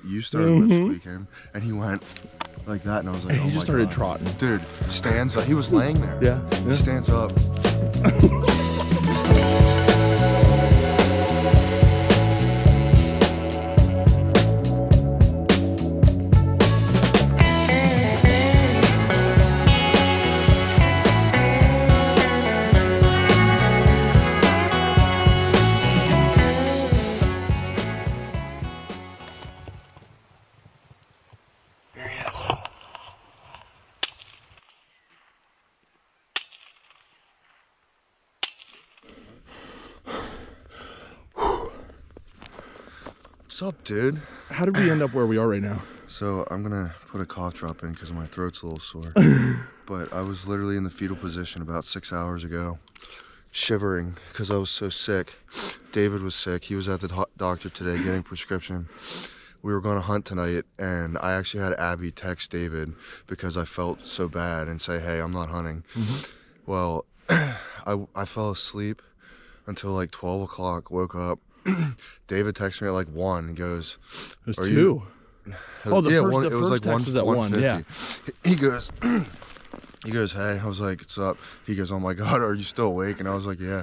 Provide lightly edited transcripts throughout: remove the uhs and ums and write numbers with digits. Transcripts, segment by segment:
you started lip squeaking, and he went like that, and I was like, and he just started trotting. Dude, stands up. He was laying there. Yeah. He stands up. What's up, dude? How did we end up where we are right now? So I'm gonna put a cough drop in because my throat's a little sore. But I was literally in the fetal position about 6 hours ago, shivering because I was so sick. David was sick. He was at the doctor today getting prescription. We were going to hunt tonight, and I actually had Abby text David because I felt so bad and say, hey, I'm not hunting. Well, I fell asleep until like 12 o'clock, woke up. David texted me at like 1 and goes, There's are 2. You? Oh, the first It was like text was at 1, yeah. He goes, hey. I was like, what's up? He goes, oh my God, are you still awake? And I was like, yeah.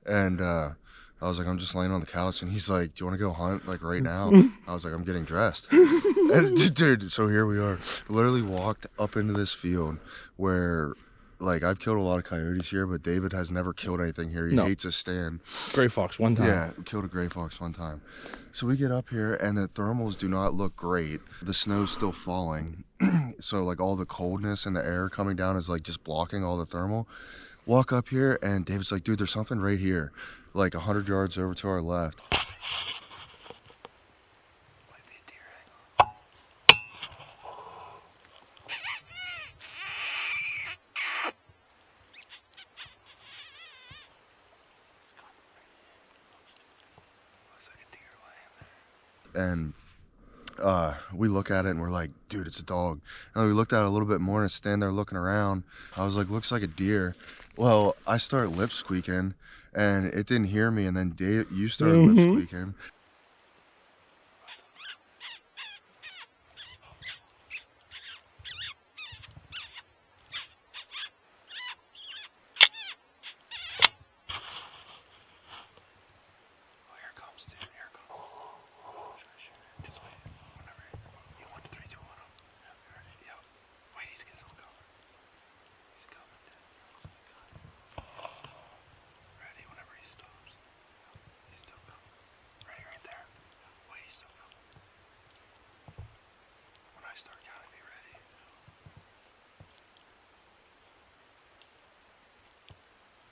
And I was like, I'm just laying on the couch. And he's like, do you want to go hunt like right now? I was like, I'm getting dressed. And dude, so here we are. Literally walked up into this field where, like, I've killed a lot of coyotes here, but David has never killed anything here. He hates a stand. Gray fox one time. Yeah, we killed a gray fox one time. So we get up here, and the thermals do not look great. The snow's still falling. So, like, all the coldness and the air coming down is, like, just blocking all the thermal. Walk up here, and David's like, dude, there's something right here, like 100 yards over to our left. And we look at it and we're like, dude, it's a dog. And we looked at it a little bit more and it's standing there looking around. I was like, looks like a deer. Well, I start lip squeaking and it didn't hear me, and then you started lip squeaking.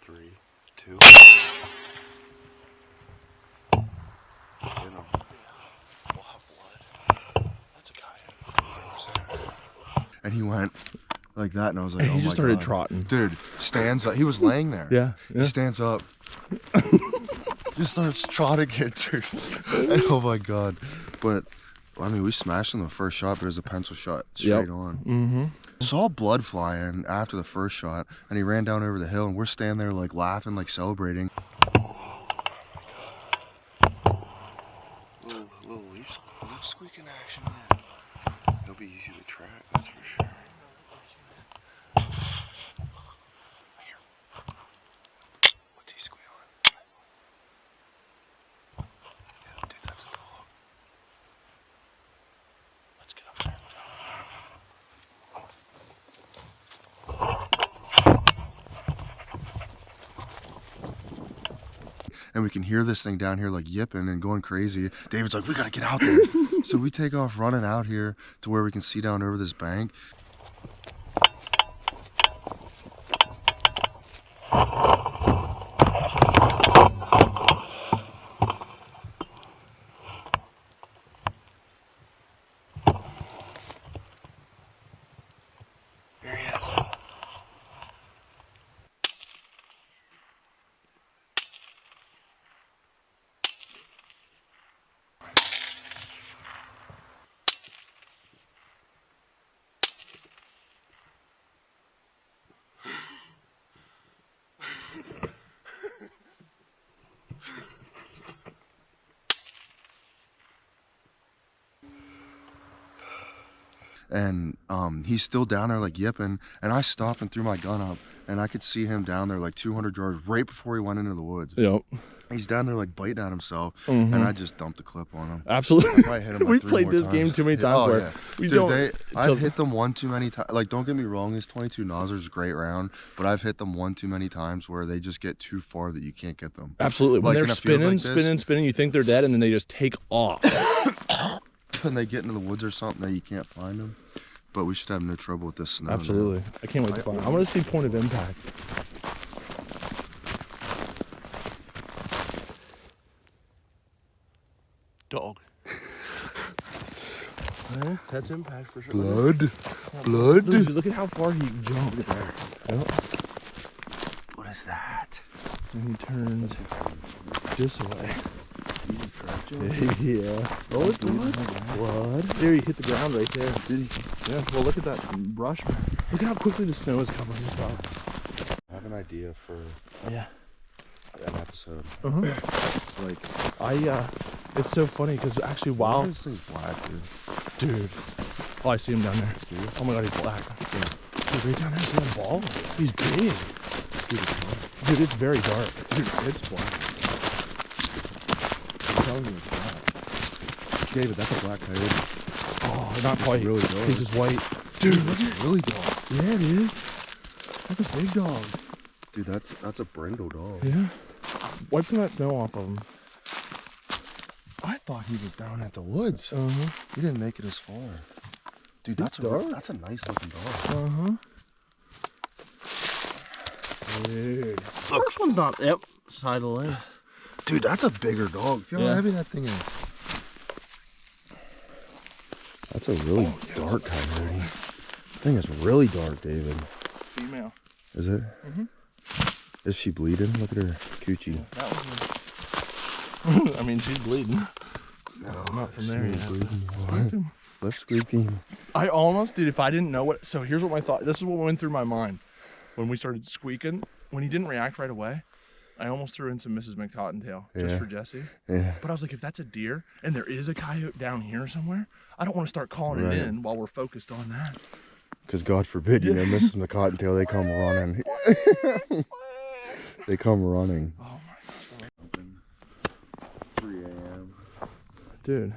Three, two. That's a coyote. And he went like that, and I was like, and oh my God. He just started trotting. Dude, stands up. He was laying there. Yeah. He stands up. Just starts trotting it, dude. And, oh my God. But, I mean, we smashed him the first shot, but it was a pencil shot straight on. Saw blood flying after the first shot, and he ran down over the hill, and we're standing there like laughing, like celebrating. Little leaf squeaking action, man. They'll be easy to track, that's for sure. What's he squealing? Yeah, dude, that's a dog. Let's get up there. And we can hear this thing down here like yipping and going crazy. David's like, we gotta get out there. So we take off running out here to where we can see down over this bank. There he is. and he's still down there like yipping, and I stopped and threw my gun up, and I could see him down there like 200 yards right before he went into the woods. Yep. He's down there like biting at himself, and I just dumped a clip on him. Absolutely. I hit him like We 3 played more this times. game too many times where we Dude, don't. I've hit them one too many times. Like, don't get me wrong, this 22 Nosers is a great round, but I've hit them one too many times where they just get too far that you can't get them. Absolutely. When Like, they're spinning, you think they're dead, and then they just take off. And they get into the woods or something that you can't find them. But we should have no trouble with this snow. Absolutely. Now. I can't wait to find them. I want to see point of impact. Dog. Yeah, that's impact for sure. Blood. Dude, look at how far he jumped. Yep. What is that? And he turns this way. Easy crack, Joe. Yeah. Oh, it's blood. There, he hit the ground right there. Did he? Yeah. Well, look at that brush. Look at how quickly the snow is covering this up. I have an idea for Yeah. an episode. Like, it's so funny because actually, wow, This thing's black, dude. dude. Oh, I see him down there. Oh my God, he's black. Dude, right down there, see that ball? He's big. Dude, it's very dark. Dude, it's black. I'm telling you, it's black. David, that's a black coyote. Oh, not quite. really dark. He's just white. Dude, look It's really dark. Yeah, it is. That's a big dog. Dude, that's a brindle dog. Yeah. Wipe some of that snow off of him. I thought he was down at the woods. Uh-huh. He didn't make it as far. Dude, that's dark. that's a nice looking dog. Uh-huh. Dude. First one's not, yep, side of the lane. Dude, that's a bigger dog. Feel how Yeah. heavy that thing is. That's a really dark coyote. Thing is really dark, David. Female. Is it? Is she bleeding? Look at her coochie. That was I mean, she's bleeding. No, not from there yet. What? Left squeaking. I almost did if I didn't know what. So here's what my thought. This is what went through my mind when we started squeaking. When he didn't react right away, I almost threw in some Mrs. McCottontail just Yeah. for Jesse. Yeah. But I was like, if that's a deer and there is a coyote down here somewhere, I don't want to start calling Right. it in while we're focused on that. Because God forbid, you know, Mrs. McCottontail, they come running. They come running. Oh my gosh. 3 a.m. Dude.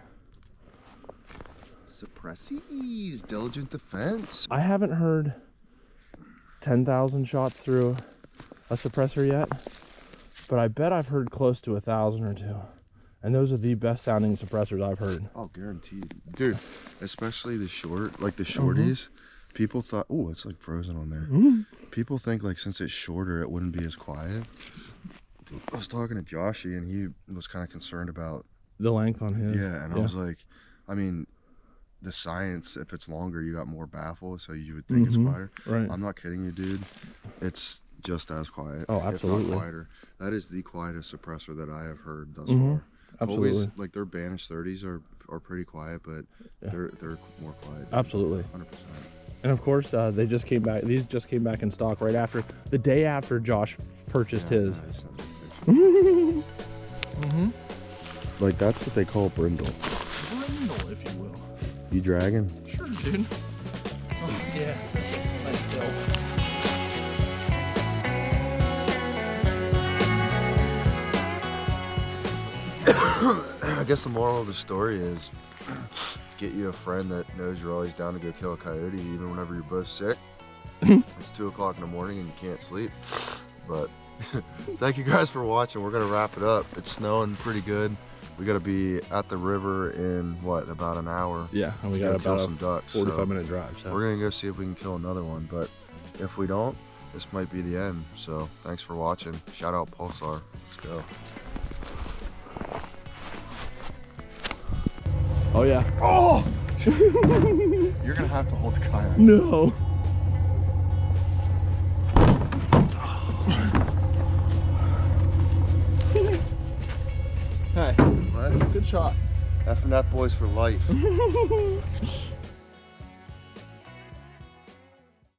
Suppressies, diligent defense. I haven't heard 10,000 shots through a suppressor yet, but I bet I've heard close to 1,000 or 2. And those are the best sounding suppressors I've heard. Oh, guaranteed. Dude, especially the shorties. People thought, oh, it's like frozen on there. People think like since it's shorter, it wouldn't be as quiet. I was talking to Joshy and he was kind of concerned about, The length on his. yeah, and I was like, I mean, the science, if it's longer, you got more baffle, so you would think it's quieter. Right. I'm not kidding you, dude. It's just as quiet. Oh, if not absolutely. quieter. That is the quietest suppressor that I have heard thus far. Absolutely. Always, like their banished 30s are pretty quiet, but they're more quiet. Absolutely. 100%. And of course, they just came back. These just came back in stock right after, the day after Josh purchased his. I sent you a picture. Like that's what they call brindle. Brindle, if you will. You dragging? Sure, dude. Oh, yeah. Nice stealth. I guess the moral of the story is get you a friend that knows you're always down to go kill a coyote, even whenever you're both sick. It's 2 o'clock in the morning and you can't sleep. But thank you guys for watching. We're gonna wrap it up. It's snowing pretty good. We gotta be at the river in what, about an hour? Yeah, and we to got go kill about some a ducks. 45-minute drive. So. We're gonna go see if we can kill another one, but if we don't, this might be the end. So thanks for watching. Shout out Pulsar. Let's go. Oh yeah. Oh! You're gonna have to hold the kayak. No. Hey, What? good shot. Effing that boys for life.